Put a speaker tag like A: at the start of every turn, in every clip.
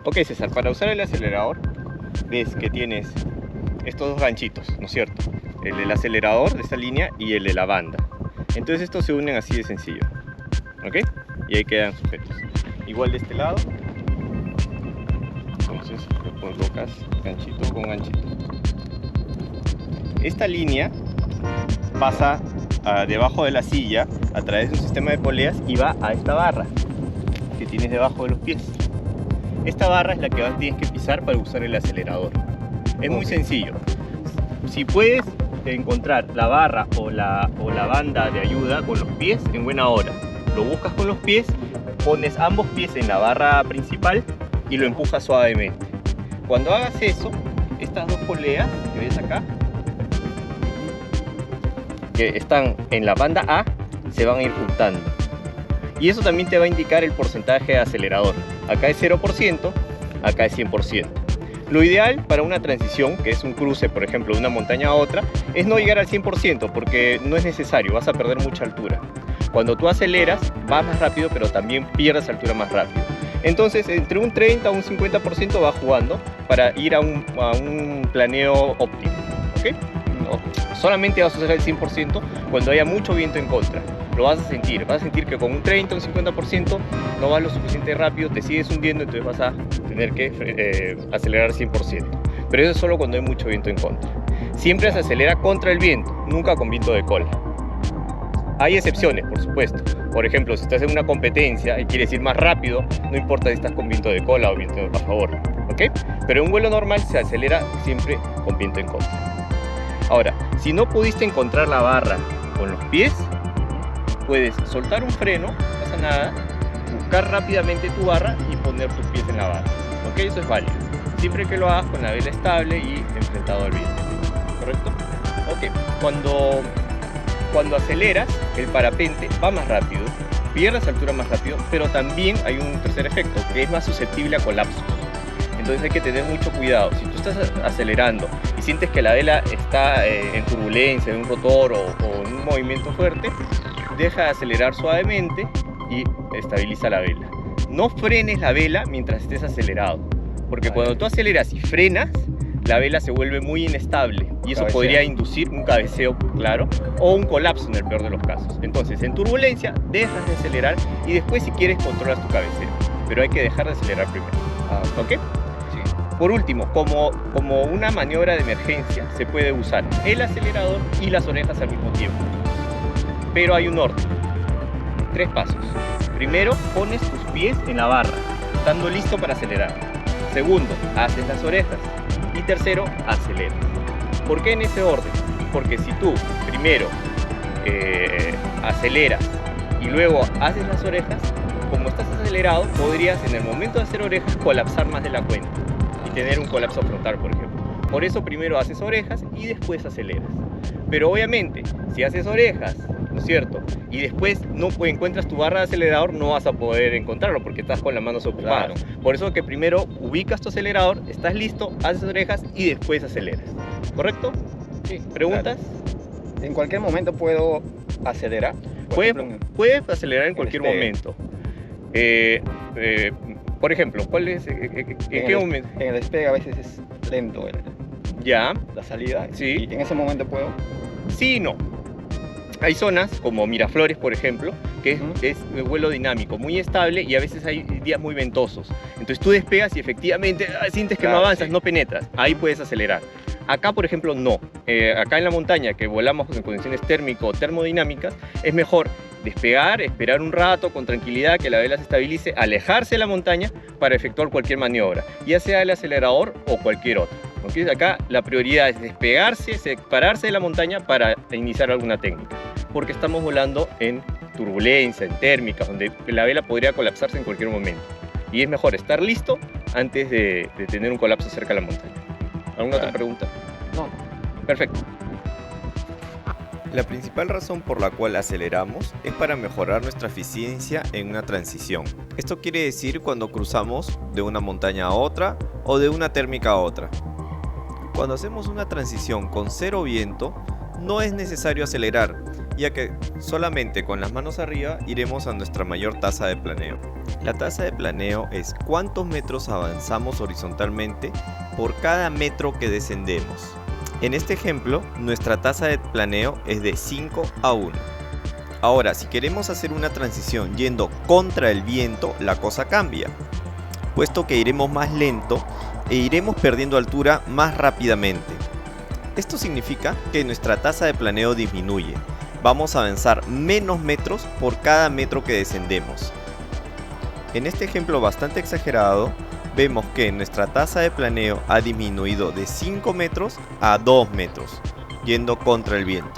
A: Ok, César, para usar el acelerador, ves que tienes estos dos ganchitos, ¿no es cierto? El del acelerador de esta línea y el de la banda. Entonces estos se unen así de sencillo, ¿ok? Y ahí quedan sujetos. Igual de este lado, entonces lo colocas ganchito con ganchito. Esta línea pasa debajo de la silla a través de un sistema de poleas y va a esta barra que tienes debajo de los pies. Esta barra es la que tienes que pisar para usar el acelerador. Es muy sencillo. Si puedes encontrar la barra o la banda de ayuda con los pies, en buena hora. Lo buscas con los pies, pones ambos pies en la barra principal y lo empujas suavemente. Cuando hagas eso, estas dos poleas que ves acá, que están en la banda A, se van a ir juntando. Y eso también te va a indicar el porcentaje de acelerador. Acá es 0%, acá es 100%. Lo ideal para una transición, que es un cruce, por ejemplo, de una montaña a otra, es no llegar al 100% porque no es necesario, vas a perder mucha altura. Cuando tú aceleras, vas más rápido, pero también pierdes altura más rápido. Entonces, entre un 30 o un 50% vas jugando para ir a un planeo óptimo, ¿ok? No, solamente vas a usar el 100% cuando haya mucho viento en contra. Lo vas a sentir que con un 30 o un 50% no vas lo suficiente rápido, te sigues hundiendo, entonces vas a tener que acelerar 100%. Pero eso es solo cuando hay mucho viento en contra. Siempre se acelera contra el viento, nunca con viento de cola. Hay excepciones, por supuesto. Por ejemplo, si estás en una competencia y quieres ir más rápido, no importa si estás con viento de cola o viento a favor, ¿ok? Pero en un vuelo normal se acelera siempre con viento en contra. Ahora, si no pudiste encontrar la barra con los pies, puedes soltar un freno, no pasa nada, buscar rápidamente tu barra y poner tus pies en la barra. ¿Ok? Eso es válido. Siempre que lo hagas con la vela estable y enfrentado al viento. ¿Correcto? Ok. Cuando aceleras, el parapente va más rápido, pierdes altura más rápido, pero también hay un tercer efecto, que es más susceptible a colapsos. Entonces hay que tener mucho cuidado. Si tú estás acelerando y sientes que la vela está en turbulencia, en un rotor o en un movimiento fuerte, deja de acelerar suavemente y estabiliza la vela. No frenes la vela mientras estés acelerado, porque cuando tú aceleras y frenas, la vela se vuelve muy inestable y eso podría inducir un cabeceo, claro, o un colapso en el peor de los casos. Entonces, en turbulencia, dejas de acelerar y después, si quieres, controlas tu cabeceo, pero hay que dejar de acelerar primero. ¿Ok? Sí. Por último, como una maniobra de emergencia, se puede usar el acelerador y las orejas al mismo tiempo. Pero hay un orden, 3 pasos. Primero, pones tus pies en la barra, estando listo para acelerar. Segundo, haces las orejas. Y tercero, aceleras. ¿Por qué en ese orden? Porque si tú primero aceleras y luego haces las orejas, como estás acelerado, podrías en el momento de hacer orejas colapsar más de la cuenta y tener un colapso frontal, por ejemplo. Por eso primero haces orejas y después aceleras. Pero obviamente, si haces orejas, ¿no es cierto?, y después no encuentras tu barra de acelerador, no vas a poder encontrarlo porque estás con las manos ocupadas. Claro. Por eso que primero ubicas tu acelerador, estás listo, haces orejas y después aceleras. ¿Correcto?
B: Sí.
A: ¿Preguntas?
B: Claro. ¿En cualquier momento puedo acelerar?
A: Puedes acelerar en cualquier momento. Por ejemplo, ¿cuál es? ¿En qué momento?
B: En el despegue a veces es lento
A: ya.
B: La salida.
A: Sí.
B: ¿Y en ese momento puedo?
A: Sí y no. Hay zonas como Miraflores, por ejemplo, que es vuelo dinámico, muy estable, y a veces hay días muy ventosos. Entonces tú despegas y efectivamente sientes que no avanzas, no penetras. Ahí puedes acelerar. Acá, por ejemplo, no. Acá en la montaña, que volamos en condiciones térmico o termodinámicas, es mejor despegar, esperar un rato con tranquilidad que la vela se estabilice, alejarse de la montaña para efectuar cualquier maniobra, ya sea el acelerador o cualquier otra. ¿Okay? Acá la prioridad es despegarse, separarse de la montaña para iniciar alguna técnica, porque estamos volando en turbulencia, en térmicas, donde la vela podría colapsarse en cualquier momento. Y es mejor estar listo antes de tener un colapso cerca de la montaña. ¿Alguna otra pregunta?
B: No.
A: Perfecto.
C: La principal razón por la cual aceleramos es para mejorar nuestra eficiencia en una transición. Esto quiere decir cuando cruzamos de una montaña a otra o de una térmica a otra. Cuando hacemos una transición con 0 viento, no es necesario acelerar, ya que solamente con las manos arriba iremos a nuestra mayor tasa de planeo. La tasa de planeo es cuántos metros avanzamos horizontalmente por cada metro que descendemos. En este ejemplo, nuestra tasa de planeo es de 5 a 1. Ahora, si queremos hacer una transición yendo contra el viento, la cosa cambia, puesto que iremos más lento e iremos perdiendo altura más rápidamente. Esto significa que nuestra tasa de planeo disminuye. Vamos a avanzar menos metros por cada metro que descendemos. En este ejemplo bastante exagerado, vemos que nuestra tasa de planeo ha disminuido de 5 metros a 2 metros, yendo contra el viento.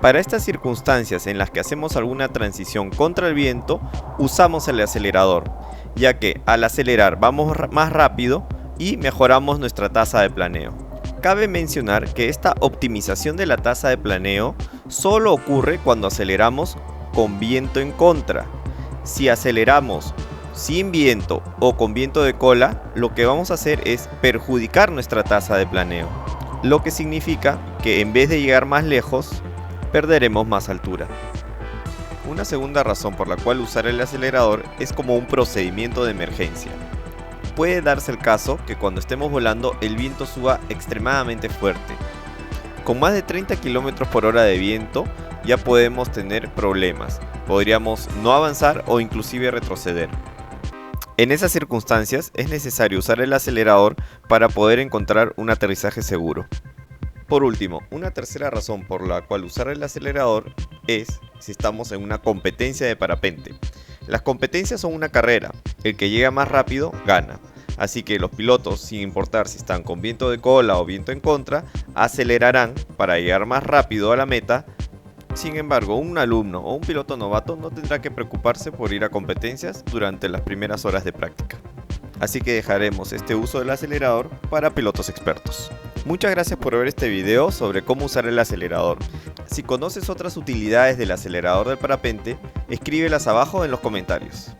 C: Para estas circunstancias en las que hacemos alguna transición contra el viento, usamos el acelerador, ya que al acelerar vamos más rápido y mejoramos nuestra tasa de planeo. Cabe mencionar que esta optimización de la tasa de planeo solo ocurre cuando aceleramos con viento en contra. Si aceleramos sin viento o con viento de cola, lo que vamos a hacer es perjudicar nuestra tasa de planeo, lo que significa que en vez de llegar más lejos, perderemos más altura. Una segunda razón por la cual usar el acelerador es como un procedimiento de emergencia. Puede darse el caso que cuando estemos volando el viento suba extremadamente fuerte. Con más de 30 km por hora de viento ya podemos tener problemas. Podríamos no avanzar o inclusive retroceder. En esas circunstancias es necesario usar el acelerador para poder encontrar un aterrizaje seguro. Por último, una tercera razón por la cual usar el acelerador es si estamos en una competencia de parapente. Las competencias son una carrera, el que llega más rápido gana. Así que los pilotos, sin importar si están con viento de cola o viento en contra, acelerarán para llegar más rápido a la meta. Sin embargo, un alumno o un piloto novato no tendrá que preocuparse por ir a competencias durante las primeras horas de práctica. Así que dejaremos este uso del acelerador para pilotos expertos. Muchas gracias por ver este video sobre cómo usar el acelerador. Si conoces otras utilidades del acelerador del parapente, escríbelas abajo en los comentarios.